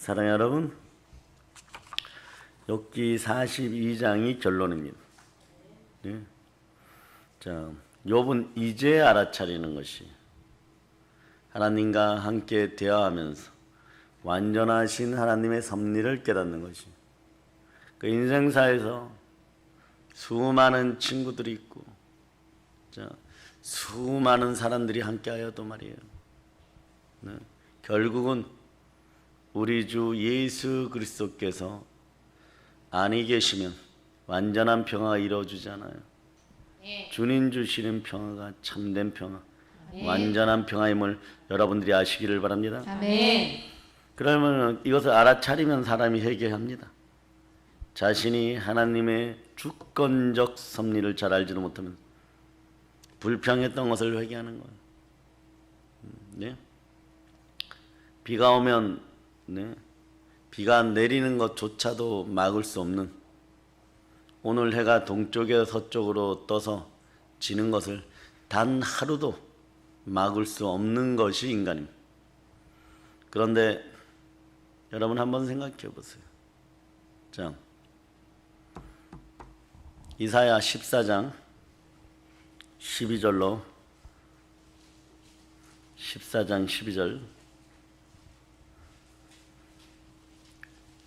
사랑하는 여러분, 욥기 42장이 결론입니다. 네. 자, 욥은 이제 알아차리는 것이 하나님과 함께 대화하면서 완전하신 하나님의 섭리를 깨닫는 것이, 그 인생사에서 수많은 친구들이 있고 수많은 사람들이 함께하여도 말이에요. 네. 결국은 우리 주 예수 그리스도께서 안이 계시면 완전한 평화가 이루어지잖아요. 네. 주님 주시는 평화가 참된 평화, 네. 완전한 평화임을 여러분들이 아시기를 바랍니다. 아멘. 그러면 이것을 알아차리면 사람이 회개합니다. 자신이 하나님의 주권적 섭리를 잘 알지도 못하면 불평했던 것을 회개하는 거예요. 네? 비가 오면 비가 내리는 것조차도 막을 수 없는, 오늘 해가 동쪽에서 서쪽으로 떠서 지는 것을 단 하루도 막을 수 없는 것이 인간입니다. 그런데 여러분 한번 생각해 보세요. 자, 이사야 14장 12절로 14장 12절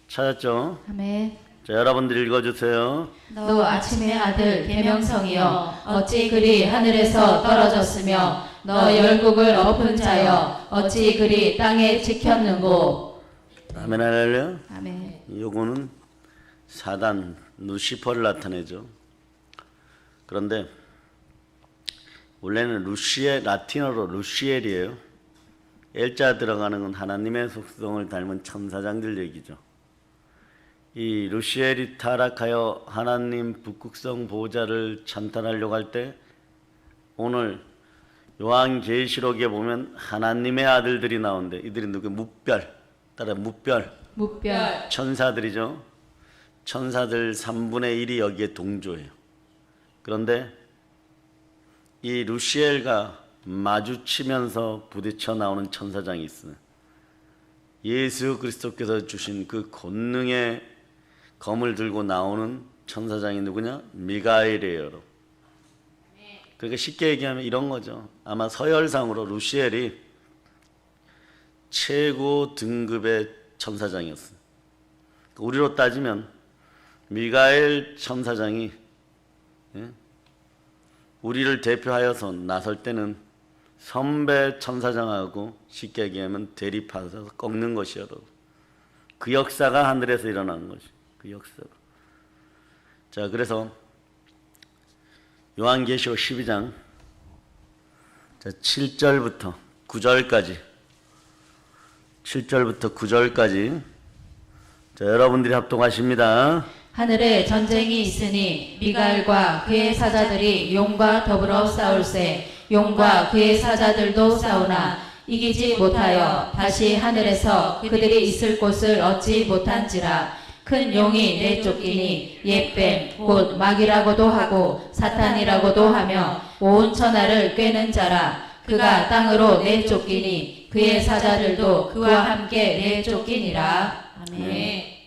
찾았죠? 아멘. 자, 여러분들 읽어주세요. 너 아침의 아들 계명성이여, 어찌 그리 하늘에서 떨어졌으며 너 열국을 엎은 자여, 어찌 그리 땅에 지켰는고. 아멘. 할렐루야. 아멘. 요거는 사단 루시퍼를 나타내죠. 그런데 원래는 라틴어로 루시엘이에요. 엘자 들어가는 건 하나님의 속성을 닮은 천사장들 얘기죠. 이 루시엘이 타락하여 하나님 북극성 보호자를 찬탈하려고 할 때, 오늘 요한계시록에 보면 하나님의 아들들이 나오는데, 이들이 누구? 무별, 따라 무별 천사들이죠. 천사들 3분의 1이 여기에 동조해요. 그런데 이 루시엘과 마주치면서 부딪혀 나오는 천사장이 있어요. 예수 그리스도께서 주신 그 권능의 검을 들고 나오는 천사장이 누구냐? 미가엘이에요. 그러니까 쉽게 얘기하면 이런 거죠. 아마 서열상으로 루시엘이 최고 등급의 천사장이었어요. 우리로 따지면 미가엘 천사장이 우리를 대표하여서 나설 때는 선배 천사장하고 쉽게 얘기하면 대립하셔서 꺾는 것이요. 그 역사가 하늘에서 일어나는 것이, 그 역사가. 자, 그래서 요한계시록 12장 7절부터 9절까지, 7절부터 9절까지 자, 여러분들이 합동하십니다. 하늘에 전쟁이 있으니 미가엘과 그의 사자들이 용과 더불어 싸울세, 용과 그의 사자들도 싸우나 이기지 못하여 다시 하늘에서 그들이 있을 곳을 얻지 못한지라. 큰 용이 내쫓기니 옛뱀 곧 마귀라고도 하고 사탄이라고도 하며 온 천하를 꿰는 자라. 그가 땅으로 내쫓기니 그의 사자들도 그와 함께 내쫓기니라. 아멘.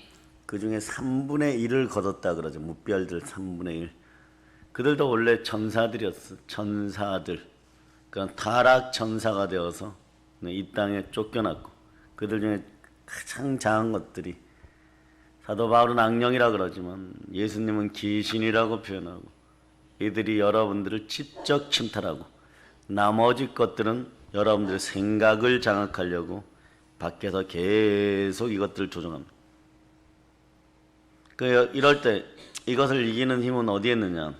그 중에 3분의 1을 거뒀다 그러죠. 무별들 3분의 1. 그들도 원래 천사들이었어. 천사들. 그러니까 타락 천사가 되어서 이 땅에 쫓겨났고, 그들 중에 가장 작은 것들이, 사도 바울은 악령이라 그러지만 예수님은 귀신이라고 표현하고, 이들이 여러분들을 직접 침탈하고 나머지 것들은 여러분들의 생각을 장악하려고 밖에서 계속 이것들을 조종합니다. 이럴 때 이것을 이기는 힘은 어디에 있느냐?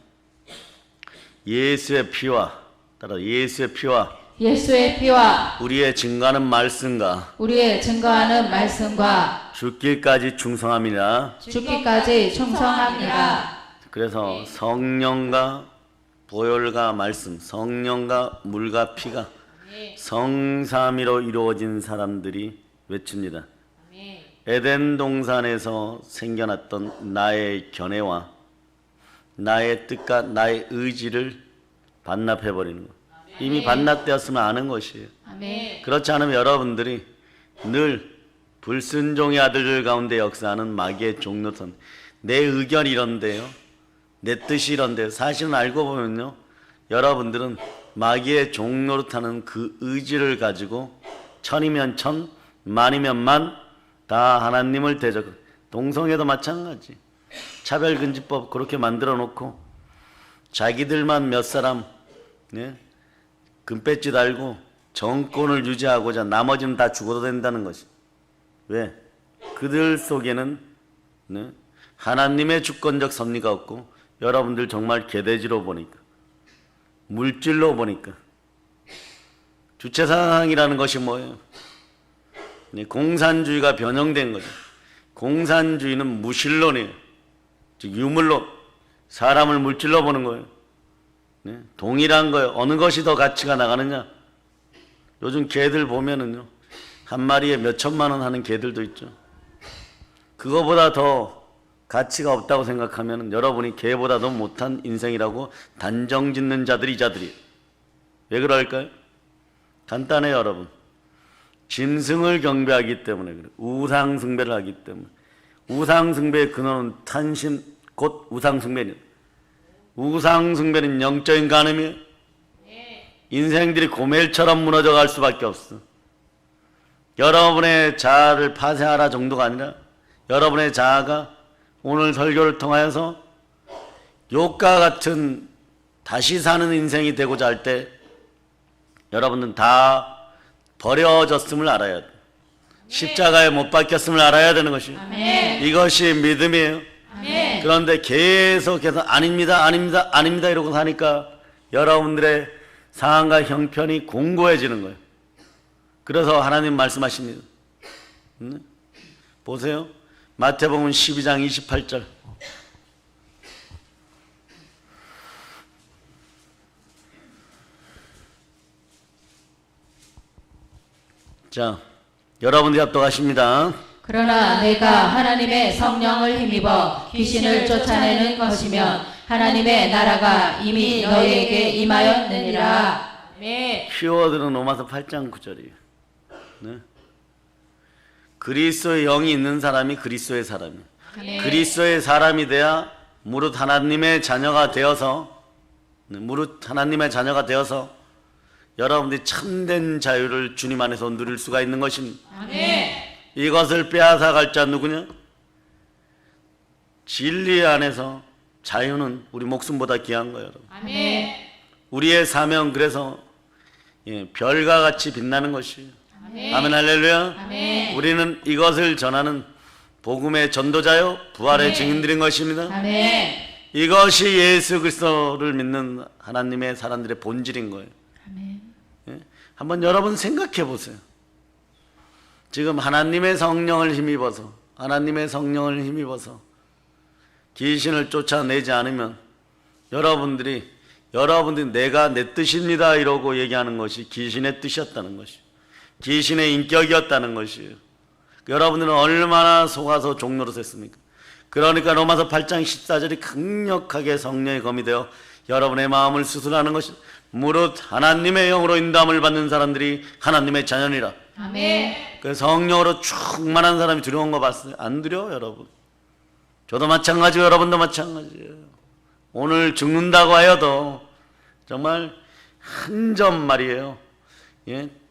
예수의 피와, 따라 예수의 피와 우리의 증거하는 말씀과 죽기까지 충성함이라. 그래서 성령과 보혈과 말씀, 성령과 물과 피가 성삼위로 이루어진 사람들이 외칩니다. 에덴 동산에서 생겨났던 나의 견해와 나의 뜻과 나의 의지를 반납해버리는 것. 이미 반납되었으면 아는 것이에요. 아멘. 그렇지 않으면 여러분들이 늘 불순종의 아들들 가운데 역사하는 마귀의 종노선. 내 의견이 이런데요, 내 뜻이 이런데요. 사실은 알고 보면요, 여러분들은 마귀의 종노릇하는 그 의지를 가지고 천이면 천, 만이면 만, 다 하나님을 대적. 동성애도 마찬가지. 차별금지법 그렇게 만들어 놓고 자기들만 몇 사람 금배지 달고 정권을 유지하고자 나머지는 다 죽어도 된다는 것이. 왜? 그들 속에는 하나님의 주권적 섭리가 없고, 여러분들 정말 개돼지로 보니까, 물질로 보니까, 주체사상이라는 것이 뭐예요? 공산주의가 변형된 거죠. 공산주의는 무신론이에요. 즉 유물론, 사람을 물질로 보는 거예요. 동일한 거예요. 어느 것이 더 가치가 나가느냐? 요즘 개들 보면은요, 한 마리에 몇 천만 원 하는 개들도 있죠. 그거보다 더 가치가 없다고 생각하면 여러분이 개보다 더 못한 인생이라고 단정 짓는 자들이 자들이에요. 왜 그럴까요? 간단해요, 여러분. 짐승을 경배하기 때문에 그래요. 우상숭배를 하기 때문에. 우상숭배의 근원은 탄신, 곧 우상숭배는. 우상숭배는 영적인 간음이에요. 인생들이 고멜처럼 무너져 갈 수밖에 없어. 여러분의 자아를 파쇄하라 정도가 아니라 여러분의 자아가 오늘 설교를 통하여서 욕과 같은 다시 사는 인생이 되고자 할 때 여러분은 다 버려졌음을 알아야 돼. 십자가에 못 박혔음을 알아야 되는 것이. 아멘. 이것이 믿음이에요. 아멘. 그런데 계속해서 아닙니다, 아닙니다, 아닙니다 이러고 사니까 여러분들의 상황과 형편이 공고해지는 거예요. 그래서 하나님 말씀하십니다. 보세요. 마태복음 12장 28절. 자, 여러분들이 합독하십니다. 그러나 내가 하나님의 성령을 힘입어 귀신을 쫓아내는 것이면 하나님의 나라가 이미 너희에게 임하였느니라. 아멘. 키워드는 로마서 8장 9절이에요. 네? 그리스도의 영이 있는 사람이 그리스도의 사람이에요. 아멘. 그리스도의 사람이 돼야 무릇 하나님의 자녀가 되어서, 무릇 하나님의 자녀가 되어서 여러분들이 참된 자유를 주님 안에서 누릴 수가 있는 것입니다. 아멘. 이것을 빼앗아갈 자 누구냐? 진리 안에서 자유는 우리 목숨보다 귀한 거예요, 여러분. 아멘. 우리의 사명, 그래서 별과 같이 빛나는 것이에요. 아멘. 아멘, 할렐루야. 아멘. 우리는 이것을 전하는 복음의 전도자요, 부활의 아멘. 증인들인 것입니다. 아멘. 이것이 예수 그리스도를 믿는 하나님의 사람들의 본질인 거예요. 아멘. 한번 여러분 생각해 보세요. 지금 하나님의 성령을 힘입어서, 하나님의 성령을 힘입어서 귀신을 쫓아내지 않으면 여러분들이 내가 내 뜻입니다 이러고 얘기하는 것이 귀신의 뜻이었다는 것이, 귀신의 인격이었다는 것이에요. 여러분들은 얼마나 속아서 종노릇했습니까? 그러니까 로마서 8장 14절이 강력하게 성령의 검이 되어 여러분의 마음을 수술하는 것이, 무릇 하나님의 영으로 인도함을 받는 사람들이 하나님의 자녀니라. 아멘. 그 성령으로 충만한 사람이 두려운 거 봤어요? 안 두려워요, 여러분. 저도 마찬가지고 여러분도 마찬가지예요. 오늘 죽는다고 하여도 정말 한 점 말이에요.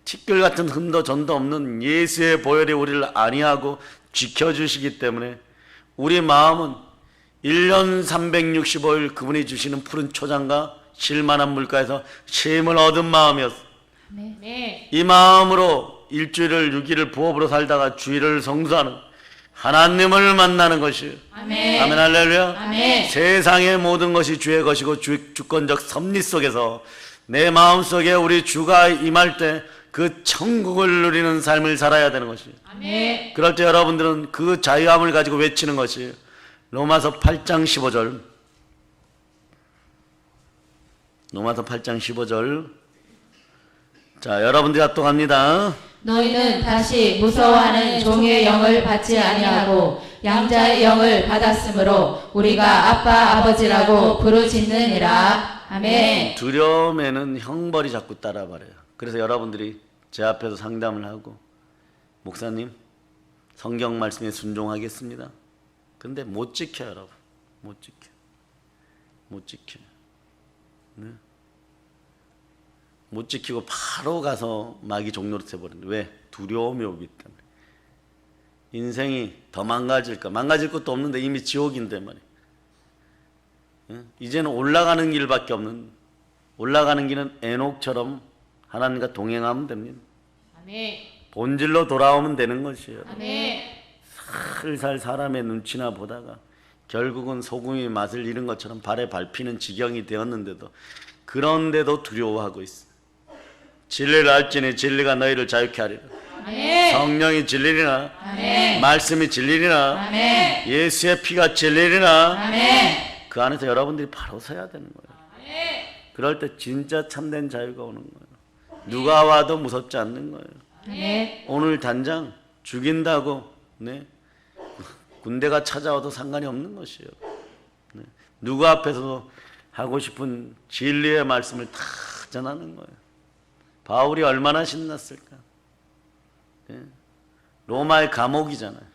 티끌 같은 흠도 전도 없는 예수의 보혈이 우리를 안위하고 지켜주시기 때문에 우리 마음은 1년 365일 그분이 주시는 푸른 초장과 실만한 물가에서 쉼을 얻은 마음이었어. 아멘. 이 마음으로 일주일을 6일을 부업으로 살다가 주일을 성수하는 하나님을 만나는 것이에요. 아멘. 아멘, 할렐루야. 아멘. 세상의 모든 것이 주의 것이고 주권적 섭리 속에서 내 마음속에 우리 주가 임할 때 그 천국을 누리는 삶을 살아야 되는 것이에요. 아멘. 그럴 때 여러분들은 그 자유함을 가지고 외치는 것이에요. 로마서 8장 15절. 로마서 8장 15절. 자, 여러분들이 합독합니다. 너희는 다시 무서워하는 종의 영을 받지 아니하고 양자의 영을 받았으므로 우리가 아빠 아버지라고 부르짖느니라. 아멘. 두려움에는 형벌이 자꾸 따라버려요. 그래서 여러분들이 제 앞에서 상담을 하고, 목사님 성경 말씀에 순종하겠습니다. 근데 못 지켜요, 여러분. 못 지켜. 못 지켜요. 네? 못 지키고 바로 가서 마귀 종노릇 해버린다. 왜? 두려움이 오기 때문에. 인생이 더 망가질까? 망가질 것도 없는데 이미 지옥인데 말이야. 예? 이제는 올라가는 길밖에 없는, 올라가는 길은 에녹처럼 하나님과 동행하면 됩니다. 아멘. 본질로 돌아오면 되는 것이에요. 아멘. 살살 사람의 눈치나 보다가 결국은 소금이 맛을 잃은 것처럼 발에 밟히는 지경이 되었는데도, 그런데도 두려워하고 있어. 진리를 알지니 진리가 너희를 자유케 하리라. 아멘. 성령이 진리리라. 아멘. 말씀이 진리리라. 아멘. 예수의 피가 진리리라. 아멘. 그 안에서 여러분들이 바로 서야 되는 거예요. 아멘. 그럴 때 진짜 참된 자유가 오는 거예요. 누가 와도 무섭지 않는 거예요. 아멘. 오늘 단장 죽인다고, 네, 군대가 찾아와도 상관이 없는 것이에요. 네. 누구 앞에서 하고 싶은 진리의 말씀을 다 전하는 거예요. 바울이 얼마나 신났을까. 네. 로마의 감옥이잖아요.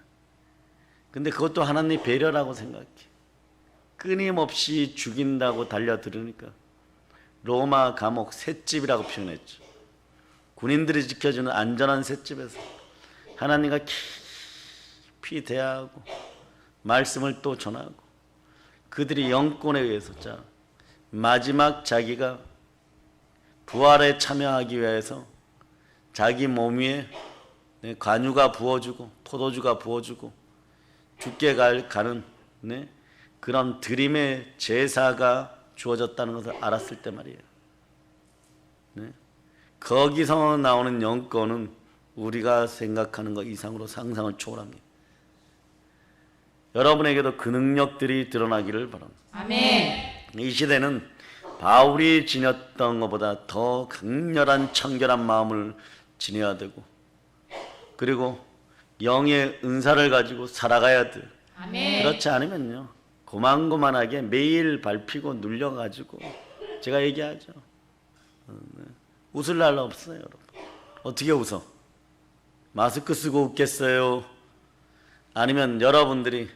근데 그것도 하나님의 배려라고 생각해. 끊임없이 죽인다고 달려들으니까 로마 감옥 셋집이라고 표현했죠. 군인들이 지켜주는 안전한 셋집에서 하나님과 깊이 대화하고 말씀을 또 전하고, 그들이 영권에 의해서 마지막 자기가 부활에 참여하기 위해서 자기 몸 위에 관유가 부어주고 포도주가 부어주고 죽게 가는 그런 드림의 제사가 주어졌다는 것을 알았을 때 말이에요. 거기서 나오는 영권은 우리가 생각하는 것 이상으로 상상을 초월합니다. 여러분에게도 그 능력들이 드러나기를 바랍니다. 아멘. 이 시대는 바울이 지녔던 것보다 더 강렬한 청결한 마음을 지녀야 되고, 그리고 영의 은사를 가지고 살아가야 돼요. 아멘. 그렇지 않으면요, 고만고만하게 매일 밟히고 눌려가지고, 제가 얘기하죠, 웃을 날 없어요. 여러분, 어떻게 웃어? 마스크 쓰고 웃겠어요? 아니면 여러분들이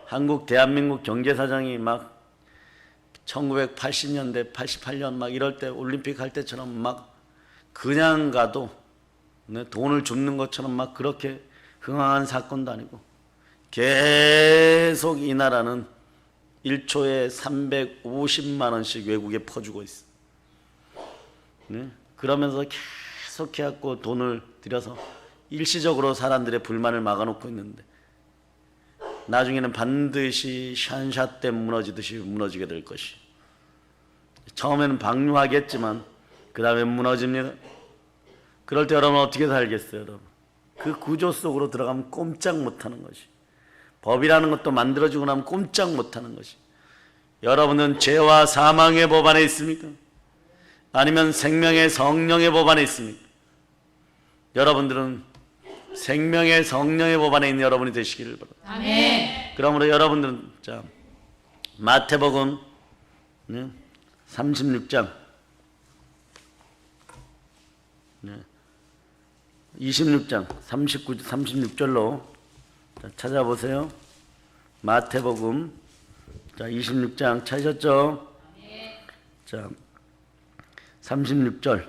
한국 대한민국 경제사정이 막 1980년대 88년 막 이럴 때 올림픽 할 때처럼 막 그냥 가도 돈을 줍는 것처럼 막 그렇게 흥황한 사건도 아니고, 계속 이 나라는 1초에 350만 원씩 외국에 퍼주고 있어. 그러면서 계속 해갖고 돈을 들여서 일시적으로 사람들의 불만을 막아놓고 있는데, 나중에는 반드시 샨샤 때 무너지듯이 무너지게 될 것이. 처음에는 방류하겠지만 그 다음에 무너집니다. 그럴 때 여러분 어떻게 살겠어요? 여러분, 그 구조 속으로 들어가면 꼼짝 못하는 것이, 법이라는 것도 만들어지고 나면 꼼짝 못하는 것이. 여러분은 죄와 사망의 법 안에 있습니까? 아니면 생명의 성령의 법 안에 있습니까? 여러분들은 생명의 성령의 법 안에 있는 여러분이 되시기를 바랍니다. 아멘. 그러므로 여러분들은 마태복음 36장 26장 36절로 찾아보세요. 마태복음 26장 찾으셨죠? 자, 36절.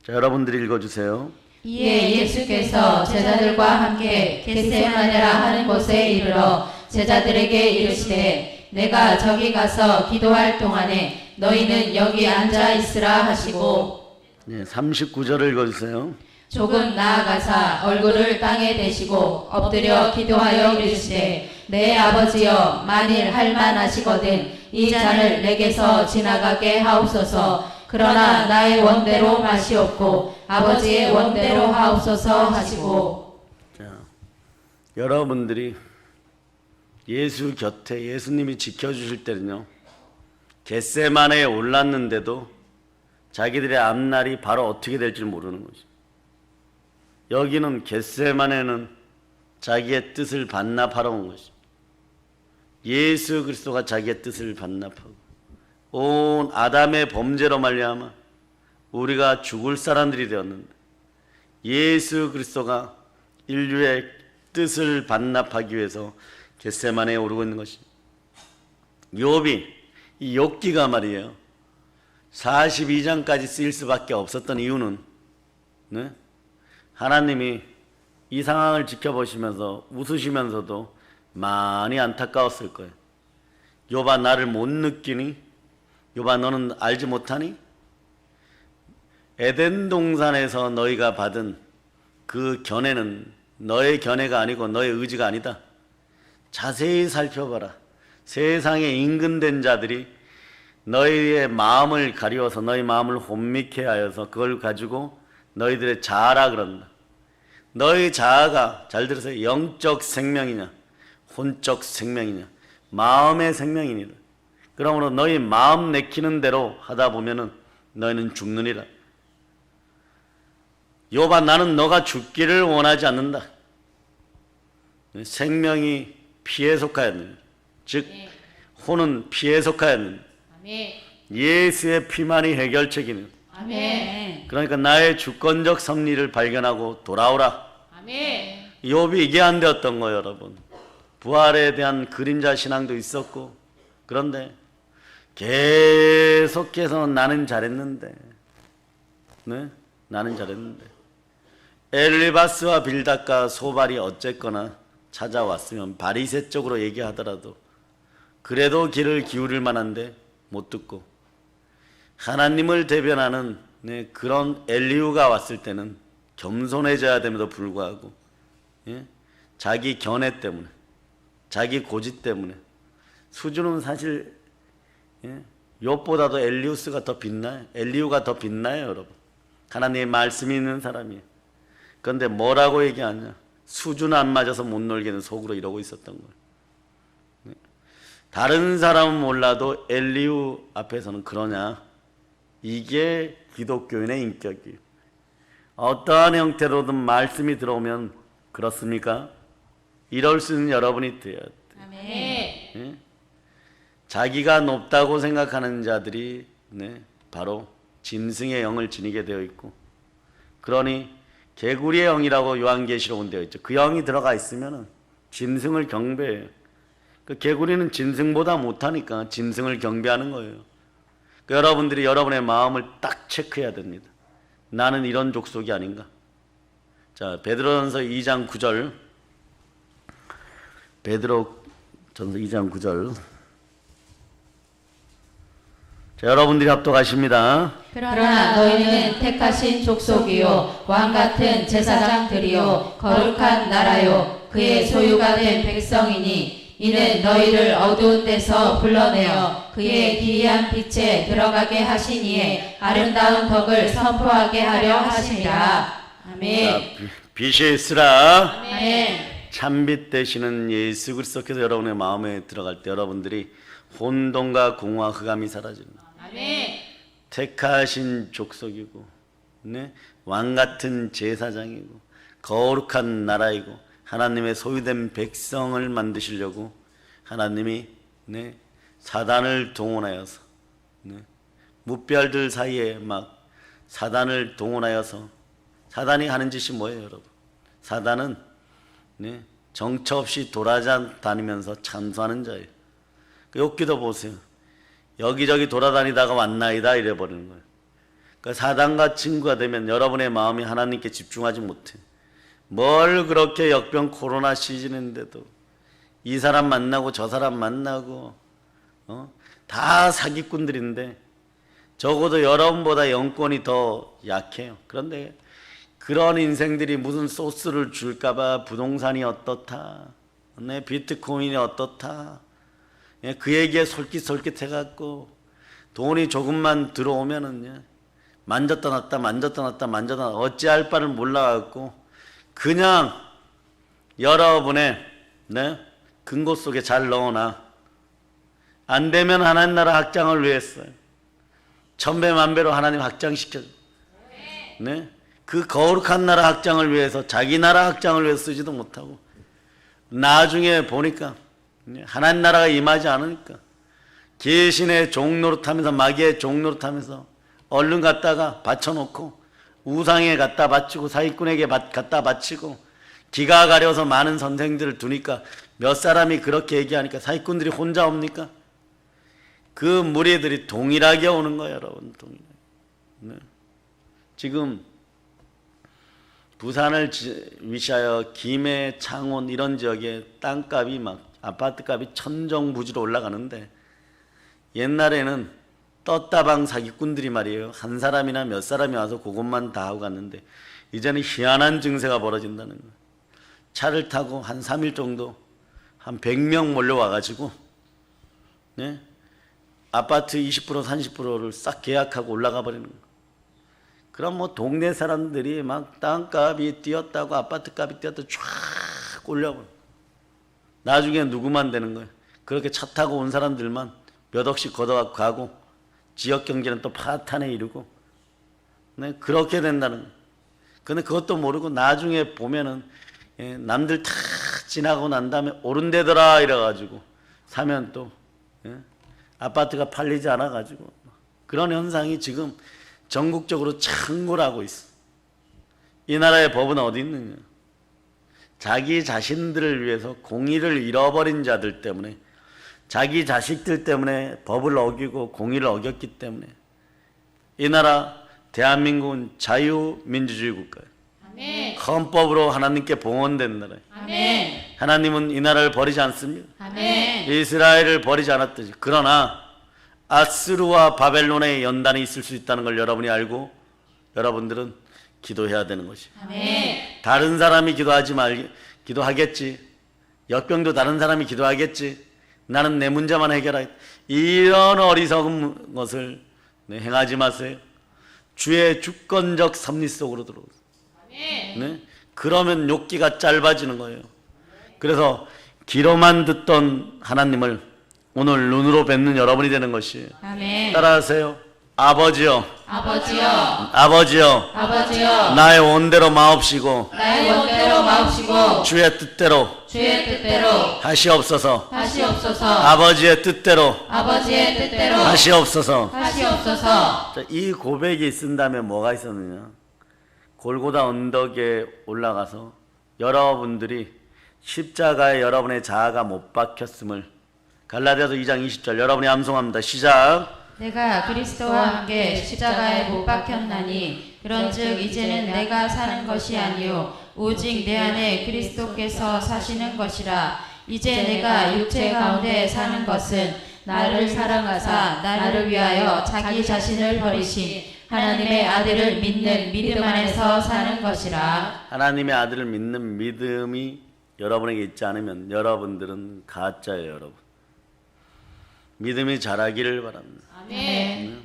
여러분들이 읽어주세요. 이에 예수께서 제자들과 함께 겟세마네라 하는 곳에 이르러 제자들에게 이르시되 내가 저기 가서 기도할 동안에 너희는 여기 앉아 있으라 하시고, 39절을 읽어주세요. 조금 나아가사 얼굴을 땅에 대시고 엎드려 기도하여 이르시되 내 아버지여, 만일 할만하시거든 이 잔을 내게서 지나가게 하옵소서. 그러나 나의 원대로 마시옵고 아버지의 원대로 하옵소서 하시고. 여러분들이 예수 곁에 예수님이 지켜주실 때는요, 겟세마네에 올랐는데도 자기들의 앞날이 바로 어떻게 될지 모르는 거죠. 여기는 겟세마네는 자기의 뜻을 반납하러 온 것이죠. 예수 그리스도가 자기의 뜻을 반납하고 온 아담의 범죄로 말미암아 우리가 죽을 사람들이 되었는데, 예수 그리스도가 인류의 뜻을 반납하기 위해서 겟세마네에 오르고 있는 것이. 욥이 이 욥기가 말이에요. 42장까지 쓰일 수밖에 없었던 이유는 네? 하나님이 이 상황을 지켜보시면서 웃으시면서도 많이 안타까웠을 거예요. 욥아 나를 못 느끼니? 욥아 너는 알지 못하니? 에덴 동산에서 너희가 받은 그 견해는 너의 견해가 아니고 너의 의지가 아니다. 자세히 살펴봐라. 세상에 임근된 자들이 너희의 마음을 가리워서 너희 마음을 혼미케 하여서 그걸 가지고 너희들의 자아라 그런다. 너희 자아가 잘 들으세요. 영적 생명이냐 혼적 생명이냐 마음의 생명이니라. 그러므로 너희 마음 내키는 대로 하다 보면은 너희는 죽느니라. 욥아 나는 너가 죽기를 원하지 않는다. 생명이 피에 속하였느니라. 즉 혼은 피에 속하였느니라. 예수의 피만이 해결책이니. 아멘. 그러니까 나의 주권적 섭리를 발견하고 돌아오라. 아멘. 욥이 이게 안 되었던 거예요, 여러분. 부활에 대한 그림자 신앙도 있었고, 그런데 계속해서 나는 잘했는데, 네? 나는 잘했는데, 엘리바스와 빌닷과 소발이 어쨌거나 찾아왔으면 바리새적으로 얘기하더라도 그래도 귀를 기울일 만한데 못 듣고, 하나님을 대변하는 네, 그런 엘리후가 왔을 때는 겸손해져야 됨에도 불구하고 예? 자기 견해 때문에 자기 고집 때문에 수준은 사실 예? 욥보다도 엘리우스가 더 빛나요. 엘리후가 더 빛나요, 여러분. 하나님의 말씀이 있는 사람이에요. 그런데 뭐라고 얘기하냐? 수준 안 맞아서 못 놀게는 속으로 이러고 있었던 거예요. 예? 다른 사람은 몰라도 엘리후 앞에서는 그러냐? 이게 기독교인의 인격이에요. 어떠한 형태로든 말씀이 들어오면 그렇습니까? 이럴 수 있는 여러분이 되어야 돼요. 아멘. 예? 자기가 높다고 생각하는 자들이 네, 바로 짐승의 영을 지니게 되어 있고, 그러니 개구리의 영이라고 요한계시록은 되어 있죠. 그 영이 들어가 있으면 짐승을 경배해요. 그 개구리는 짐승보다 못하니까 짐승을 경배하는 거예요. 여러분들이 여러분의 마음을 딱 체크해야 됩니다. 나는 이런 족속이 아닌가. 자, 베드로전서 2장 9절. 베드로전서 2장 9절. 자, 여러분들이 합독하십니다. 그러나 너희는 택하신 족속이요 왕같은 제사장들이요 거룩한 나라요 그의 소유가 된 백성이니 이는 너희를 어두운 데서 불러내어 그의 기이한 빛에 들어가게 하시니에 아름다운 덕을 선포하게 하려 하심이라. 아멘. 자, 빛이 있으라. 아멘. 참빛 되시는 예수 그리스도께서 여러분의 마음에 들어갈 때 여러분들이 혼돈과 공허와 흑암이 사라집니다. 아멘. 택하신 족속이고 네? 왕같은 제사장이고 거룩한 나라이고 하나님의 소유된 백성을 만드시려고 하나님이 네? 사단을 동원하여서 네? 무별들 사이에 막 사단을 동원하여서 사단이 하는 짓이 뭐예요, 여러분? 사단은 네? 정처 없이 돌아다니면서 참수하는 자예요. 욥기도 보세요. 여기저기 돌아다니다가 왔나이다 이래버리는 거예요. 그러니까 사단과 친구가 되면 여러분의 마음이 하나님께 집중하지 못해. 뭘 그렇게 역병 코로나 시즌인데도 이 사람 만나고 저 사람 만나고 다 사기꾼들인데 적어도 여러분보다 영권이 더 약해요. 그런데 그런 인생들이 무슨 소스를 줄까봐 부동산이 어떻다, 네, 비트코인이 어떻다, 그 얘기에 솔깃솔깃해갖고 돈이 조금만 들어오면은 만졌다 놨다 만졌다 놨다 만졌다 놨다 어찌할 바를 몰라갖고 그냥 여러분의 네? 근고 속에 잘 넣어놔. 안 되면 하나님 나라 확장을 위해서 천배만배로 하나님 확장시켜. 네? 그 거룩한 나라 확장을 위해서 자기 나라 확장을 위해서 쓰지도 못하고 나중에 보니까 하나님 나라가 임하지 않으니까 계신의 종노릇하면서 마귀의 종노릇하면서 얼른 갖다가 바쳐놓고 우상에 갖다 바치고 사기꾼에게 갖다 바치고 기가 가려서 많은 선생들을 두니까 몇 사람이 그렇게 얘기하니까 사기꾼들이 혼자 옵니까? 그 무리들이 동일하게 오는 거예요, 여러분. 동일하게. 네. 지금 부산을 위시하여 김해, 창원 이런 지역에 땅값이 막 아파트값이 천정부지로 올라가는데 옛날에는 떴다방 사기꾼들이 말이에요. 한 사람이나 몇 사람이 와서 그것만 다 하고 갔는데 이제는 희한한 증세가 벌어진다는 거예요. 차를 타고 한 3일 정도 한 100명 몰려와가지고 네? 아파트 20% 30%를 싹 계약하고 올라가 버리는 거예요. 그럼 뭐 동네 사람들이 막 땅값이 뛰었다고 아파트 값이 뛰었다고 쫙 올려버려. 나중에 누구만 되는 거예요? 그렇게 차 타고 온 사람들만 몇 억씩 걷어갖고 가고 지역 경제는 또 파탄에 이르고 네? 그렇게 된다는 거예요. 근데 그것도 모르고 나중에 보면은 남들 다 지나고 난 다음에 오른데더라 이래가지고 사면 또 아파트가 팔리지 않아가지고 그런 현상이 지금 전국적으로 창궐하고 있어. 이 나라의 법은 어디 있느냐? 자기 자신들을 위해서 공의를 잃어버린 자들 때문에 자기 자식들 때문에 법을 어기고 공의를 어겼기 때문에 이 나라 대한민국은 자유민주주의 국가예요. 아멘. 헌법으로 하나님께 봉헌된 나라예요. 아멘. 하나님은 이 나라를 버리지 않습니다. 아멘. 이스라엘을 버리지 않았듯이. 그러나 아스루와 바벨론의 연단이 있을 수 있다는 걸 여러분이 알고 여러분들은 기도해야 되는 것이. 아멘. 다른 사람이 기도하겠지. 역병도 다른 사람이 기도하겠지. 나는 내 문제만 해결하겠다. 이런 어리석은 것을 행하지 마세요. 주의 주권적 섭리 속으로 들어오세요. 네? 그러면 욕기가 짧아지는 거예요. 그래서 귀로만 듣던 하나님을 오늘 눈으로 뵙는 여러분이 되는 것이. 아멘. 따라하세요. 아버지여, 아버지여, 아버지여, 아버지여, 나의 원대로 마옵시고 나의 원대로 마옵시고 주의 뜻대로 주의 뜻대로 하시옵소서. 하시옵소서. 아버지의 뜻대로 아버지의 뜻대로 하시옵소서. 하시옵소서. 자, 이 고백이 있은 다음에 뭐가 있었느냐? 골고다 언덕에 올라가서 여러분들이 십자가에 여러분의 자아가 못 박혔음을 갈라디아서 2장 20절 여러분이 암송합니다. 시작. 내가 그리스도와 함께 십자가에 못 박혔나니 그런즉 이제는 내가 사는 것이 아니요 오직 내 안에 그리스도께서 사시는 것이라. 이제 내가 육체 가운데 사는 것은 나를 사랑하사 나를 위하여 자기 자신을 버리신 하나님의 아들을 믿는 믿음 안에서 사는 것이라. 하나님의 아들을 믿는 믿음이 여러분에게 있지 않으면 여러분들은 가짜예요. 여러분. 믿음이 자라기를 바랍니다. 아멘.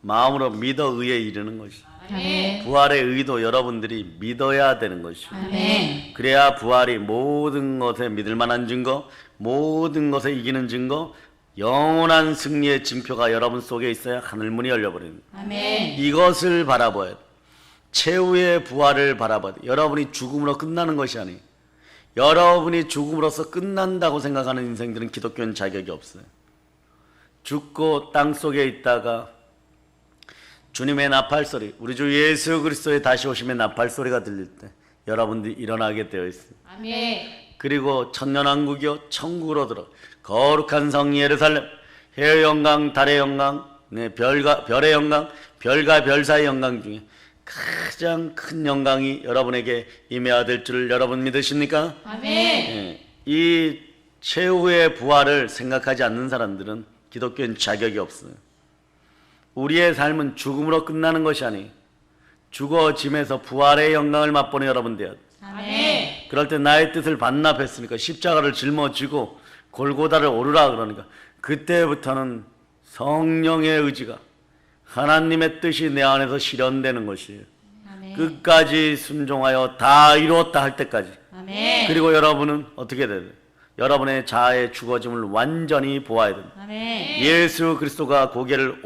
마음으로 믿어 의에 이르는 것이. 아멘. 부활의 의도 여러분들이 믿어야 되는 것이고 아멘. 그래야 부활이 모든 것에 믿을 만한 증거, 모든 것에 이기는 증거, 영원한 승리의 징표가 여러분 속에 있어야 하늘문이 열려버립니다. 아멘. 이것을 바라봐야 돼. 최후의 부활을 바라봐야 돼. 여러분이 죽음으로 끝나는 것이 아니에요. 여러분이 죽음으로써 끝난다고 생각하는 인생들은 기독교는 자격이 없어요. 죽고 땅속에 있다가 주님의 나팔소리, 우리 주 예수 그리스도의 다시 오심의 나팔소리가 들릴 때 여러분들이 일어나게 되어 있어요. 아멘. 그리고 천년왕국이요 천국으로 들어 거룩한 성 예루살렘, 해의 영광, 달의 영광, 별의 영광, 별과 별 사이의 영광 중에 가장 큰 영광이 여러분에게 임해야 될 줄 여러분 믿으십니까? 아멘. 이 최후의 부활을 생각하지 않는 사람들은 기독교는 자격이 없어요. 우리의 삶은 죽음으로 끝나는 것이 아니에요. 죽어짐에서 부활의 영광을 맛보는 여러분 되어야 돼요. 아멘. 그럴 때 나의 뜻을 반납했으니까 십자가를 짊어지고 골고다를 오르라 그러니까 그때부터는 성령의 의지가 하나님의 뜻이 내 안에서 실현되는 것이에요. 아멘. 끝까지 순종하여 다 이루었다 할 때까지. 아멘. 그리고 여러분은 어떻게 돼요? 여러분의 자아의 죽어짐을 완전히 보아야 됩니다. 아멘. 예수 그리스도가 고개를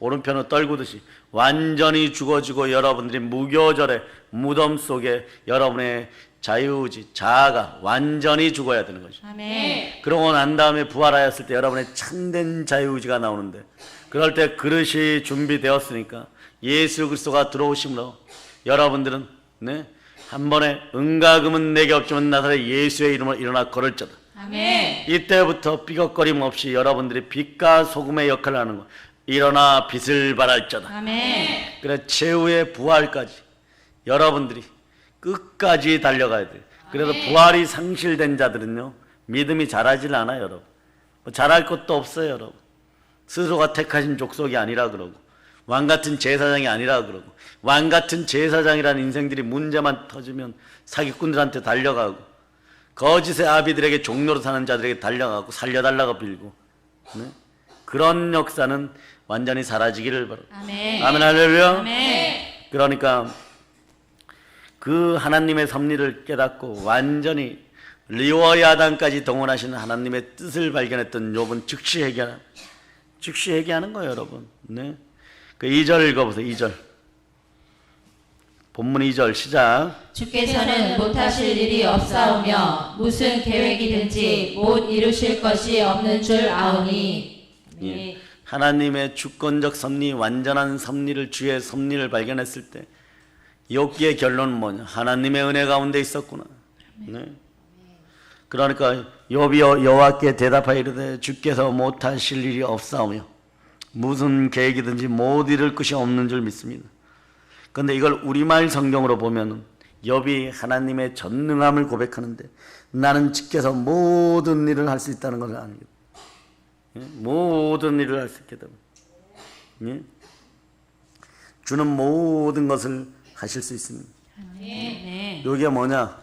오른편으로 떨구듯이 완전히 죽어지고 여러분들이 무교절에 무덤 속에 여러분의 자유의지, 자아가 완전히 죽어야 되는 것이죠. 아멘. 그러고 난 다음에 부활하였을 때 여러분의 참된 자유의지가 나오는데 그럴 때 그릇이 준비되었으니까 예수 그리스도가 들어오심으로 여러분들은 한 번에 은과 금은 내게 없지만 나사렛 예수의 이름으로 일어나 걸을지어다. 아멘. 이때부터 삐걱거림 없이 여러분들이 빛과 소금의 역할을 하는 거. 일어나 빛을 발할지어다. 아멘. 그래 최후의 부활까지 여러분들이 끝까지 달려가야 돼요. 그래서 부활이 상실된 자들은요 믿음이 자라질 않아요, 여러분. 뭐 잘할 것도 없어요, 여러분. 스스로가 택하신 족속이 아니라 그러고 왕같은 제사장이 아니라 그러고 왕같은 제사장이라는 인생들이 문제만 터지면 사기꾼들한테 달려가고 거짓의 아비들에게 종로로 사는 자들에게 달려가고 살려달라고 빌고, 네? 그런 역사는 완전히 사라지기를 바랍니다. 아멘. 아멘 할렐루야. 아멘. 그러니까 그 하나님의 섭리를 깨닫고 완전히 리와 야단까지 동원하시는 하나님의 뜻을 발견했던 욥은 즉시 회개하는 거예요, 여러분. 네. 그 2절 읽어보세요. 2절. 본문 2절 시작. 주께서는 못하실 일이 없사오며 무슨 계획이든지 못 이루실 것이 없는 줄 아오니. 예. 하나님의 주권적 섭리, 완전한 섭리를, 주의 섭리를 발견했을 때 욥기의 결론은 뭐냐? 하나님의 은혜 가운데 있었구나. 네. 그러니까 욥이 여호와께 대답하여 이르되 주께서 못하실 일이 없사오며 무슨 계획이든지 못 이룰 것이 없는 줄 믿습니다. 그런데 이걸 우리말 성경으로 보면 욥이 하나님의 전능함을 고백하는데 나는 주께서 모든 일을 할 수 있다는 것을 아는 거예요. 모든 일을 할 수 있게 됩니다. 주는 모든 것을 하실 수 있습니다. 네. 이게 뭐냐?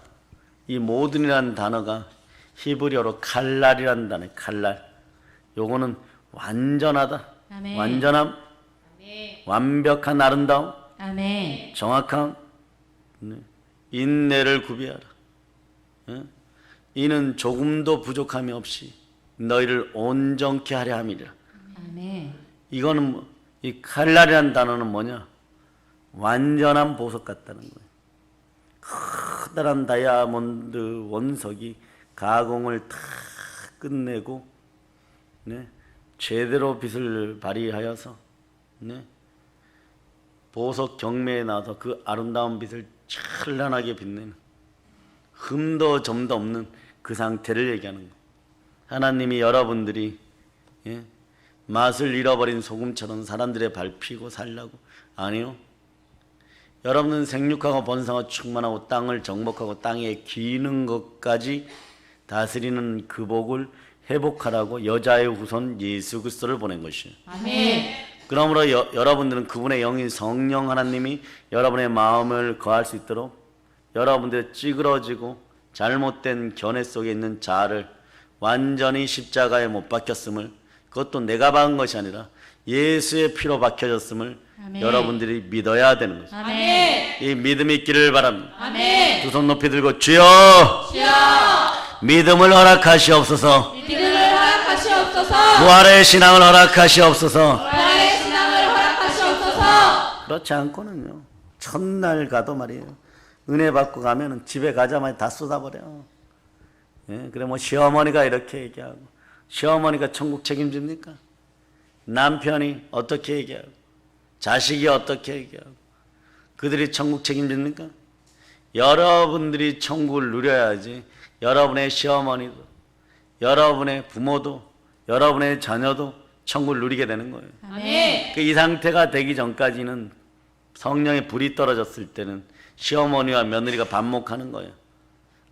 이 모든이라는 단어가 히브리어로 칼날이라는 단어예요. 칼날. 요거는 완전하다. 아멘. 완전함. 완벽한 아름다움. 아멘. 정확함. 인내를 구비하라. 이는 조금도 부족함이 없이 너희를 온전케 하려 함이라. 아멘. 이거는 이 칼날이라는 단어는 뭐냐? 완전한 보석 같다는 거예요. 커다란 다이아몬드 원석이 가공을 다 끝내고, 네, 제대로 빛을 발휘하여서, 네, 보석 경매에 나와서 그 아름다운 빛을 찬란하게 빛내는 흠도 점도 없는 그 상태를 얘기하는 거예요. 하나님이 여러분들이, 예, 맛을 잃어버린 소금처럼 사람들의 밟히고 살라고? 아니요. 여러분은 생육하고 번성하고 충만하고 땅을 정복하고 땅에 기는 것까지 다스리는 그 복을 회복하라고 여자의 후손 예수 그리스도를 보낸 것이에요. 아멘. 그러므로 여러분들은 그분의 영인 성령 하나님이 여러분의 마음을 거할 수 있도록 여러분들의 찌그러지고 잘못된 견해 속에 있는 자아를 완전히 십자가에 못 박혔음을, 그것도 내가 박은 것이 아니라 예수의 피로 박혀졌음을 아멘. 여러분들이 믿어야 되는 거죠. 아멘. 이 믿음이 있기를 바랍니다. 아멘. 두 손 높이 들고 주여 주여 믿음을 허락하시옵소서. 믿음을 허락하시옵소서. 부활의 신앙을 허락하시옵소서. 부활의 신앙을 허락하시옵소서. 그렇지 않고는요, 첫날 가도 말이에요, 은혜 받고 가면은 집에 가자마자 다 쏟아버려. 예, 그래 뭐 시어머니가 이렇게 얘기하고, 시어머니가 천국 책임집니까? 남편이 어떻게 얘기하고, 자식이 어떻게 얘기하고, 그들이 천국 책임집니까? 여러분들이 천국을 누려야지 여러분의 시어머니도, 여러분의 부모도, 여러분의 자녀도 천국을 누리게 되는 거예요. 아멘. 이 상태가 되기 전까지는, 성령의 불이 떨어졌을 때는 시어머니와 며느리가 반목하는 거예요.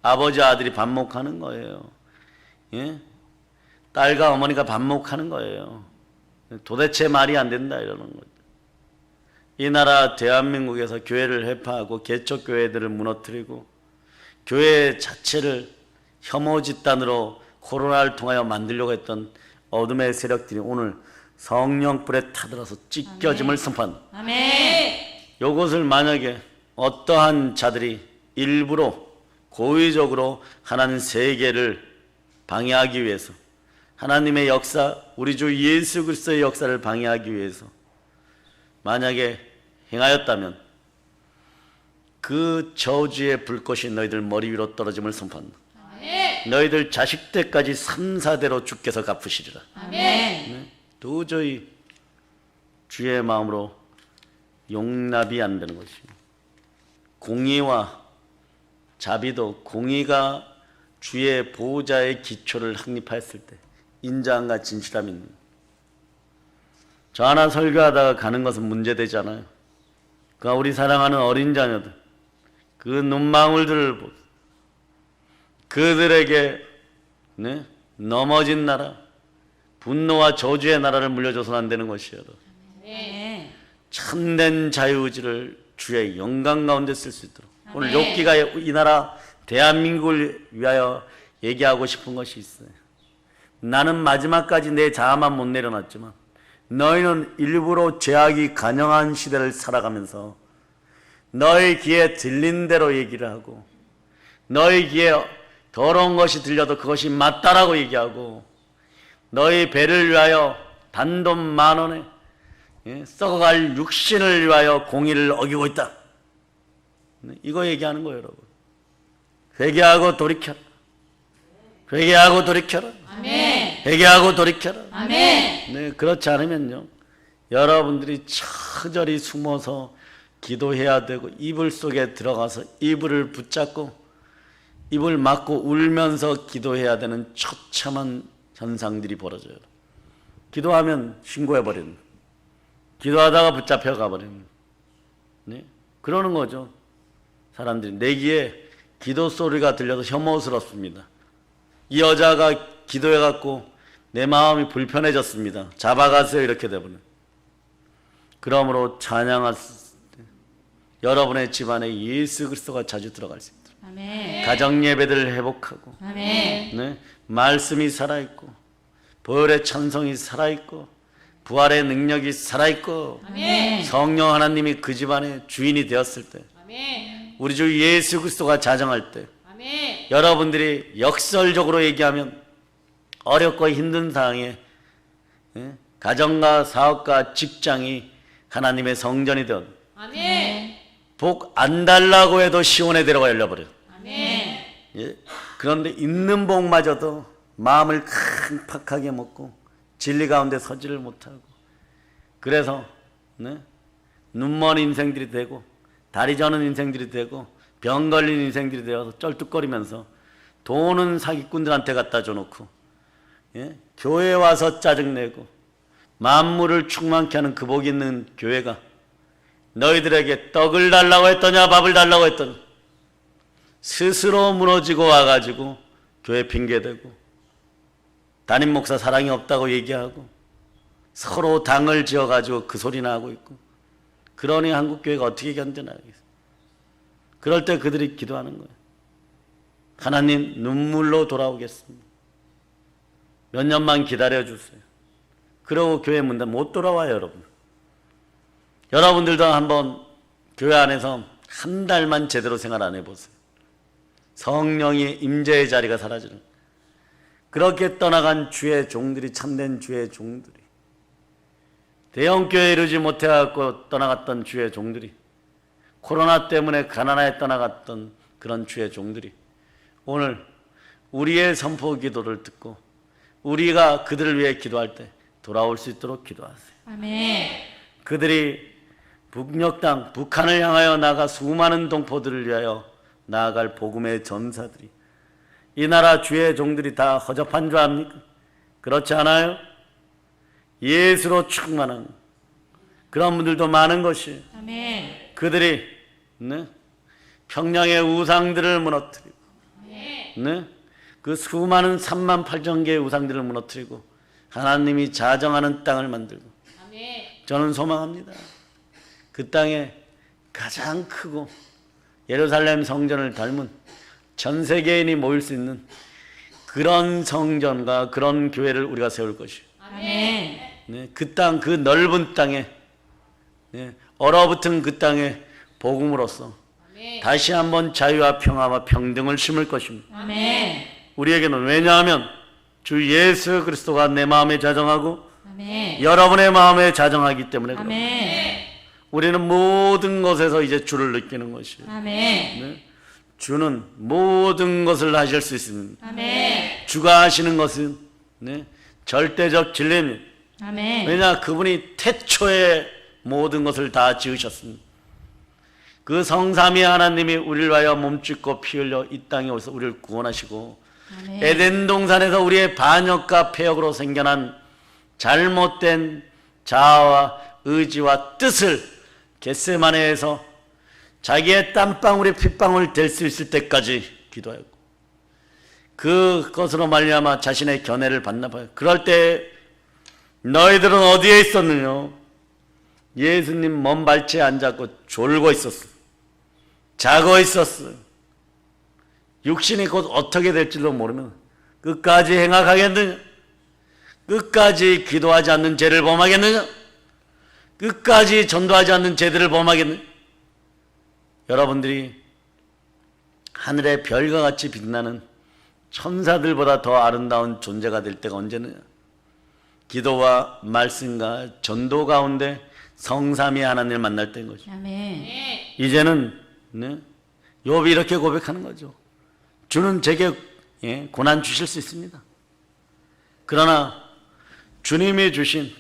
아버지 아들이 반목하는 거예요. 예? 딸과 어머니가 반목하는 거예요. 도대체 말이 안 된다 이러는 거죠. 이 나라 대한민국에서 교회를 회파하고 개척교회들을 무너뜨리고 교회 자체를 혐오 집단으로 코로나를 통하여 만들려고 했던 어둠의 세력들이 오늘 성령불에 타들어서 찢겨짐을 선포한다. 아멘. 이것을 만약에 어떠한 자들이 일부러 고의적으로 하나님 세계를 방해하기 위해서, 하나님의 역사, 우리 주 예수 그리스도의 역사를 방해하기 위해서 만약에 행하였다면 그 저주의 불꽃이 너희들 머리 위로 떨어짐을 선포한다. 아멘. 너희들 자식 때까지 3, 4대로 주께서 갚으시리라. 아멘. 도저히 주의 마음으로 용납이 안 되는 것입니다. 공의와 자비도 공의가 주의 보호자의 기초를 확립하였을 때 인자함과 진실함이 있는 거예요. 저 하나 설교하다가 가는 것은 문제되지 않아요. 그러니까 우리 사랑하는 어린 자녀들 그 눈망울들을 보고 그들에게 네? 넘어진 나라 분노와 저주의 나라를 물려줘서는 안 되는 것이에요. 아멘. 참된 자유의지를 주의 영광 가운데 쓸 수 있도록 오늘 아멘. 욥기가 이 나라 대한민국을 위하여 얘기하고 싶은 것이 있어요. 나는 마지막까지 내 자아만 못 내려놨지만 너희는 일부러 죄악이 간영한 시대를 살아가면서 너희 귀에 들린 대로 얘기를 하고 너희 귀에 더러운 것이 들려도 그것이 맞다라고 얘기하고 너희 배를 위하여 단돈 10,000원에 썩어갈 육신을 위하여 공의를 어기고 있다. 이거 얘기하는 거예요, 여러분. 회개하고 돌이켜라. 회개하고 돌이켜라. 아멘. 회개하고 돌이켜라. 아멘. 네, 그렇지 않으면요, 여러분들이 처절히 숨어서 기도해야 되고 이불 속에 들어가서 이불을 붙잡고 입을 막고 울면서 기도해야 되는 처참한 현상들이 벌어져요. 기도하면 신고해버리는, 기도하다가 붙잡혀 가버리는, 네? 그러는 거죠. 사람들이 내 귀에 기도 소리가 들려도 혐오스럽습니다. 이 여자가 기도해갖고 내 마음이 불편해졌습니다. 잡아가세요. 이렇게 되버려. 그러므로 찬양하세요. 여러분의 집안에 예수 그리스도가 자주 들어갈 수 있도록 아멘. 가정 예배들을 회복하고 아멘. 네? 말씀이 살아있고 보혈의 찬송이 살아있고 부활의 능력이 살아있고 아멘. 성령 하나님이 그 집안의 주인이 되었을 때 아멘. 우리 주 예수 그리스도가 자정할 때 아멘. 여러분들이 역설적으로 얘기하면 어렵고 힘든 상황에 가정과 사업과 직장이 하나님의 성전이 되었 아멘. 복 안 달라고 해도 시온의 대로가 열려버려요. 아멘. 예? 그런데 있는 복마저도 마음을 팍팍하게 먹고 진리 가운데 서지를 못하고 그래서 네? 눈먼 인생들이 되고 다리 저는 인생들이 되고 병 걸린 인생들이 되어서 쩔뚝거리면서 돈은 사기꾼들한테 갖다 줘놓고 예? 교회에 와서 짜증내고 만물을 충만케 하는 그 복 있는 교회가 너희들에게 떡을 달라고 했더냐 밥을 달라고 했더냐 스스로 무너지고 와가지고 교회 핑계대고 담임 목사 사랑이 없다고 얘기하고 서로 당을 지어가지고 그 소리나 하고 있고 그러니 한국교회가 어떻게 견디나 알겠어요. 그럴 때 그들이 기도하는 거예요. 하나님 눈물로 돌아오겠습니다. 몇 년만 기다려주세요. 그러고 교회 문 닫으면 못 돌아와요. 여러분. 여러분들도 한번 교회 안에서 한 달만 제대로 생활 안 해보세요. 성령의 임재의 자리가 사라지는 그렇게 떠나간 주의 종들이 참된 주의 종들이 대형교회에 이르지 못해갖고 떠나갔던 주의 종들이 코로나 때문에 가나다에 떠나갔던 그런 주의 종들이 오늘 우리의 선포 기도를 듣고 우리가 그들을 위해 기도할 때 돌아올 수 있도록 기도하세요. 아멘. 그들이 북녘 땅 북한을 향하여 나가 수많은 동포들을 위하여 나아갈 복음의 전사들이 이 나라 주의 종들이 다 허접한 줄 압니까? 그렇지 않아요? 예수로 충만한 그런 분들도 많은 것이에요. 아멘. 그들이 네? 평양의 우상들을 무너뜨리고 네? 그 수많은 38,000개의 우상들을 무너뜨리고 하나님이 자정하는 땅을 만들고 아멘. 저는 소망합니다. 그 땅에 가장 크고 예루살렘 성전을 닮은 전 세계인이 모일 수 있는 그런 성전과 그런 교회를 우리가 세울 것이에요. 아멘. 네, 그 땅, 그 넓은 땅에 네, 얼어붙은 그 땅에 복음으로써 아멘. 다시 한번 자유와 평화와 평등을 심을 것입니다. 아멘. 우리에게는 왜냐하면 주 예수 그리스도가 내 마음에 자정하고 아멘. 여러분의 마음에 자정하기 때문에 그렇습니다. 아멘. 우리는 모든 것에서 이제 주를 느끼는 것이에요. 아멘. 네? 주는 모든 것을 하실 수 있습니다. 아멘. 주가 하시는 것은 네? 절대적 진리입니다. 아멘. 왜냐 그분이 태초에 모든 것을 다 지으셨습니다. 그 성삼위 하나님이 우리를 위하여 몸짓고 피 흘려 이 땅에 오셔서 우리를 구원하시고 아멘. 에덴 동산에서 우리의 반역과 패역으로 생겨난 잘못된 자아와 의지와 뜻을 겟세마네에서 자기의 땀방울이 핏방울 될 수 있을 때까지 기도하였고 그것으로 말미암아 자신의 견해를 받나 봐요. 그럴 때 너희들은 어디에 있었느냐? 예수님 먼 발치에 앉았고 졸고 있었어. 자고 있었어. 육신이 곧 어떻게 될지도 모르면 끝까지 행악하겠느냐? 끝까지 기도하지 않는 죄를 범하겠느냐? 끝까지 전도하지 않는 죄들을 범하겠느냐? 여러분들이 하늘의 별과 같이 빛나는 천사들보다 더 아름다운 존재가 될 때가 언제느냐? 기도와 말씀과 전도 가운데 성삼위 하나님을 만날 때인 거죠. 아멘. 이제는 욥이 이렇게 고백하는 거죠. 주는 제게 고난 주실 수 있습니다. 그러나 주님이 주신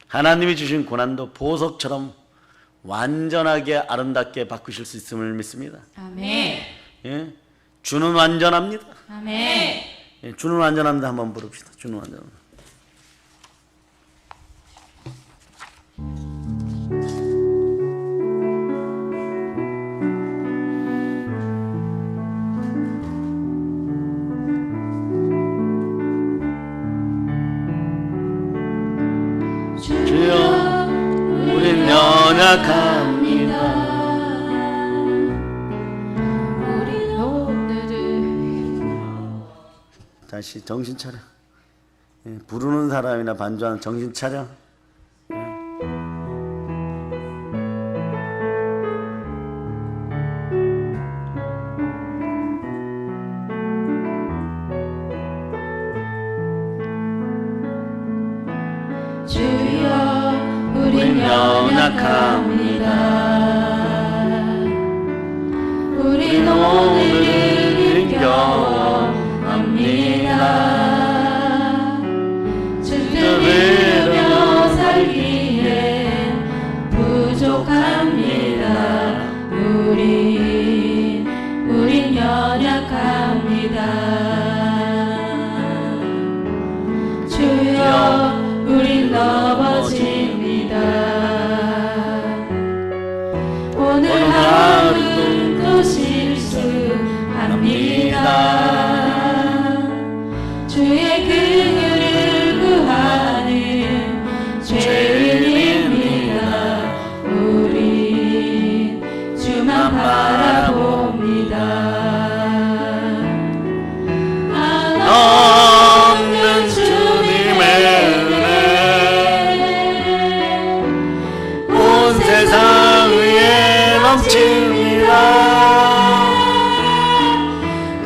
하나님이 주신 고난도 보석처럼 완전하게 아름답게 바꾸실 수 있음을 믿습니다. 아멘. 주는 완전합니다. 아멘. 주는 완전합니다. 한번 부릅시다. 주는 완전합니다. 주여 우린 연약합니다. 우리 오늘을 다시 정신 차려. 부르는 사람이나 반주하는 정신 차려. 주여 우린 연약합니다. 우린 오늘을 힘겨워합니다. 주를 들으며 살기엔 부족합니다. 우린 연약합니다. 주여 우린 넘어집니다. 오늘 하루는 또 실수합니다. 주의 긍휼을 구하는 죄인입니다. 우린 주만 바라봅니다. 없는 주님의 세상 위에 넘칩니다.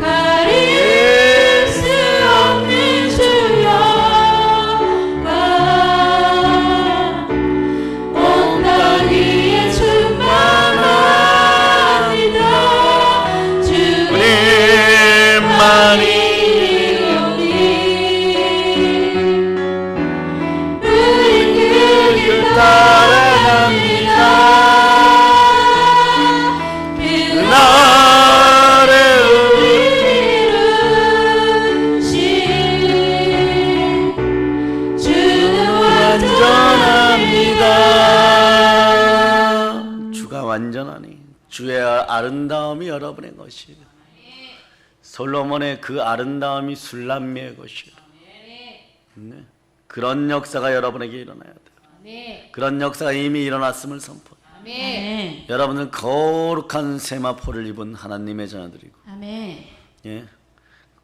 가릴 수 없는 주여가 온 땅 위에 충만합니다. 주님만이 우린 그 길 따라갑니다. 나를 주는 완전합니다. 주가 완전하니 주의 아름다움이 여러분의 것이에요. 솔로몬의 그 아름다움이 술람미의 것이에요. 네. 그런 역사가 여러분에게 일어나야 돼요. 그런 역사가 이미 일어났음을 선포해요. 아멘. 여러분은 거룩한 세마포를 입은 하나님의 자녀들이고, 아멘. 예,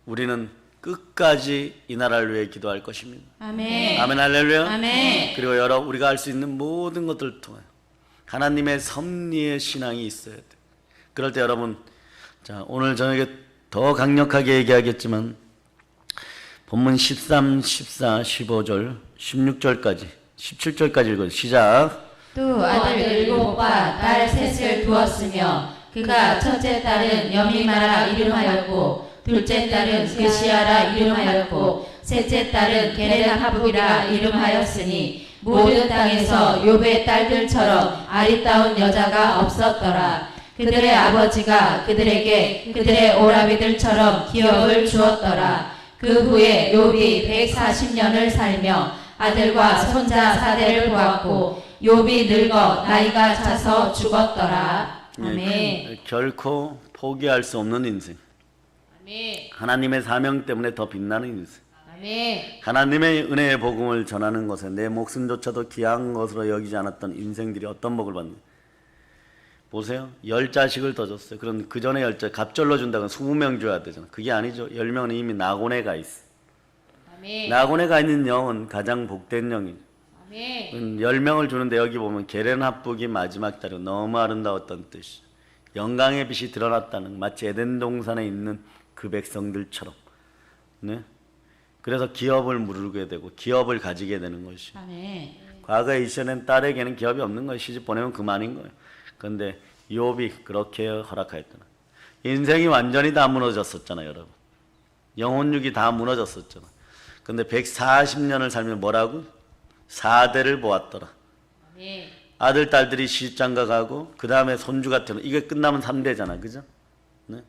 우리는 끝까지 이 나라를 위해 기도할 것입니다. 아멘. 아멘, 할렐루야. 아멘. 그리고 우리가 할 수 있는 모든 것들을 통해 하나님의 섭리의 신앙이 있어야 돼. 그럴 때 여러분, 자, 오늘 저녁에 더 강력하게 얘기하겠지만 본문 13, 14, 15절, 16절까지, 17절까지 읽어요. 시작. 또 아들 7과 딸 3을 두었으며 그가 첫째 딸은 여미마라 이름하였고 둘째 딸은 그시아라 이름하였고 셋째 딸은 게레나하북이라 이름하였으니 모든 땅에서 욥의 딸들처럼 아리따운 여자가 없었더라. 그들의 아버지가 그들에게 그들의 오라비들처럼 기업을 주었더라. 그 후에 욥이 140년을 살며 아들과 손자 4대를 보았고 욥이 늙어 나이가 차서 죽었더라. 아멘. 결코 포기할 수 없는 인생. 아멘. 하나님의 사명 때문에 더 빛나는 인생. 아멘. 하나님의 은혜의 복음을 전하는 것에 내 목숨조차도 귀한 것으로 여기지 않았던 인생들이 어떤 복을 받는. 보세요. 10자식을 더 줬어요. 그럼 그 전에 10자 갑절로 준다고 20명 줘야 되잖아. 그게 아니죠. 10명은 이미 낙원에 가 있어. 아멘. 낙원에 가 있는 영은 가장 복된 영이죠. 아멘. 10명을 주는데 여기 보면 게렌 합북이 마지막 달이고 너무 아름다웠던 뜻이 영광의 빛이 드러났다는, 마치 에덴 동산에 있는 그 백성들처럼. 네? 그래서 기업을 무르게 되고 기업을 가지게 되는 것이. 아멘. 과거에 이스라엘 딸에게는 기업이 없는 거예요. 시집 보내면 그만인 거예요. 그런데 욥이 그렇게 허락하였더라. 인생이 완전히 다 무너졌었잖아요, 여러분. 영혼육이 다 무너졌었잖아. 근데 140년을 살면 뭐라고? 4대를 보았더라. 아멘. 아들, 딸들이 시집장가 가고 그 다음에 손주가 태어나. 이게 끝나면 3대잖아. 그죠? 네?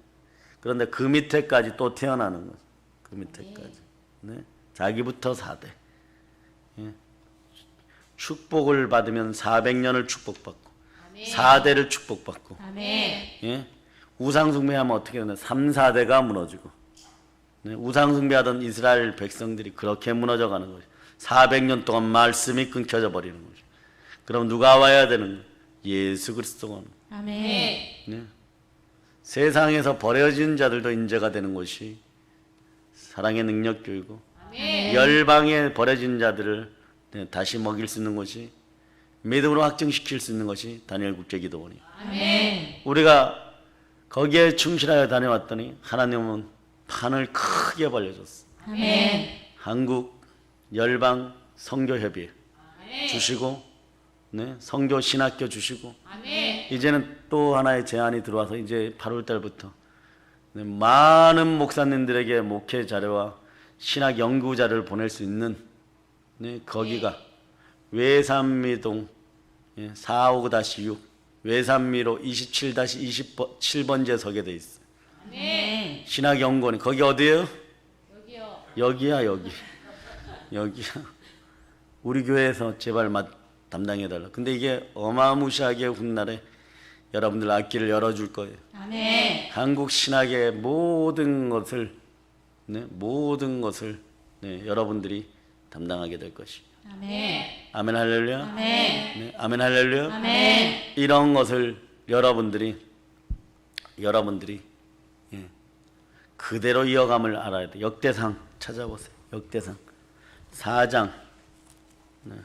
그런데 그 밑에까지 또 태어나는 거죠. 그 밑에까지. 네? 자기부터 4대. 예. 축복을 받으면 400년을 축복받고 4대를 축복받고. 아멘. 예? 우상숭배하면 어떻게 되나? 3, 4대가 무너지고. 네? 우상숭배하던 이스라엘 백성들이 그렇게 무너져가는 거죠. 400년 동안 말씀이 끊겨져 버리는 거죠. 그럼 누가 와야 되는 거예요? 예수 그리스도가 오는 거예요. 아멘. 네? 세상에서 버려진 자들도 인재가 되는 것이 사랑의 능력교이고, 열방에 버려진 자들을 다시 먹일 수 있는 것이, 믿음으로 확증시킬 수 있는 것이 다니엘 국제기도원이에요. 아멘. 우리가 거기에 충실하여 다녀왔더니 하나님은 판을 크게 벌려줬어. 아멘. 한국 열방 선교협의회 주시고, 네, 선교 신학교 주시고, 아멘. 이제는 또 하나의 제안이 들어와서 이제 8월 달부터 네, 많은 목사님들에게 목회 자료와 신학 연구 자료를 보낼 수 있는, 네, 거기가 외산미동 459-6 외산미로 27-27번지에 서게 돼 있어. 아멘. 신학연구원이 거기 어디예요? 여기요. 여기야, 여기. 여기야. 우리 교회에서 제발 담당해달라. 근데 이게 어마무시하게 훗날에 여러분들 앞길을 열어줄 거예요. 아멘. 한국 신학의 모든 것을, 네, 모든 것을, 네, 여러분들이 담당하게 될 것이. 아멘. 아멘 할렐루야. 아멘. 네, 아멘 할렐루야. 아멘. 이런 것을 여러분들이 예, 그대로 이어감을 알아야 돼. 역대상 찾아보세요. 역대상 4장. 네.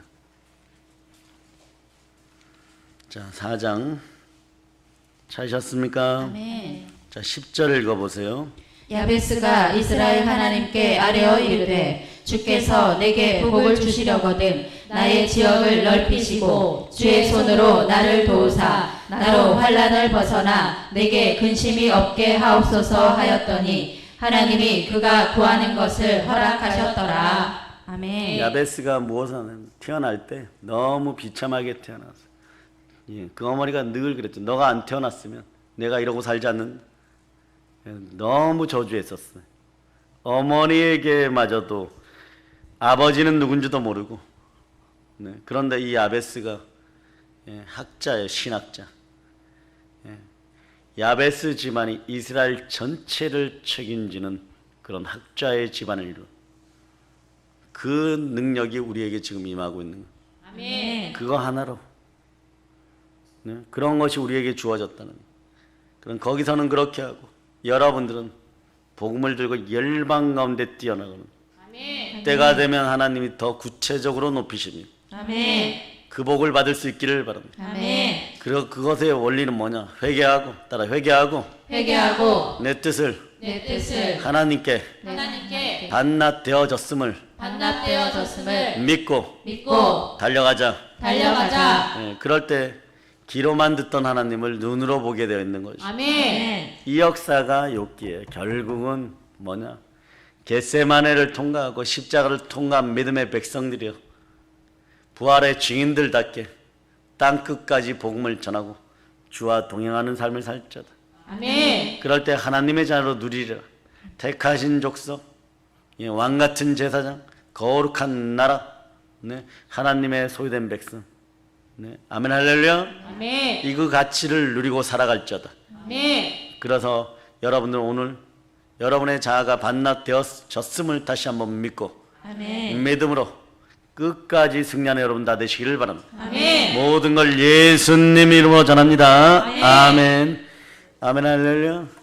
자, 4장 찾으셨습니까? 아멘. 자, 10절 읽어보세요. 야베스가 이스라엘 하나님께 아뢰어 이르되 주께서 내게 복을 주시려거든 나의 지역을 넓히시고 주의 손으로 나를 도우사 나로 환난을 벗어나 내게 근심이 없게 하옵소서 하였더니 하나님이 그가 구하는 것을 허락하셨더라. 아멘. 야베스가 무엇을 하냐면 태어날 때 너무 비참하게 태어났어. 예, 그 어머니가 늘 그랬죠. 너가 안 태어났으면 내가 이러고 살지 않는다. 너무 저주했었어요. 어머니에게마저도 아버지는 누군지도 모르고. 네, 그런데 이 야베스가 학자예요. 신학자. 야베스 집안이 이스라엘 전체를 책임지는 그런 학자의 집안을 이룬 그 능력이 우리에게 지금 임하고 있는 거예요. 아멘. 그거 하나로. 네, 그런 것이 우리에게 주어졌다는 거예요. 그럼 거기서는 그렇게 하고 여러분들은 복음을 들고 열방 가운데 뛰어나가는 아멘. 때가 되면 하나님이 더 구체적으로 높이십니다. 아멘. 그 복을 받을 수 있기를 바랍니다. 아멘. 그리고 그것의 원리는 뭐냐? 회개하고 따라 회개하고 회개하고 내 뜻을 내 뜻을 하나님께 하나님께 반납되어졌음을 반납되어졌음을 믿고 믿고 달려가자. 달려가자. 그럴 때 귀로만 듣던 하나님을 눈으로 보게 되어 있는 것이. 아멘. 이 역사가 욥기에 결국은 뭐냐? 겟세마네를 통과하고 십자가를 통과한 믿음의 백성들이요, 부활의 증인들답게 땅 끝까지 복음을 전하고 주와 동행하는 삶을 살자다. 아멘. 그럴 때 하나님의 자녀로 누리리라. 택하신 족속, 왕 같은 제사장, 거룩한 나라, 네, 하나님의 소유된 백성. 네, 아멘 할렐루야. 아멘. 이 그 가치를 누리고 살아갈자다. 아멘. 그래서 여러분들 오늘 여러분의 자아가 반납되어졌음을 다시 한번 믿고 아멘. 믿음으로 끝까지 승리하는 여러분 다 되시기를 바랍니다. 아멘. 모든 걸 예수님 이름으로 전합니다. 아멘. 아멘 할렐루야.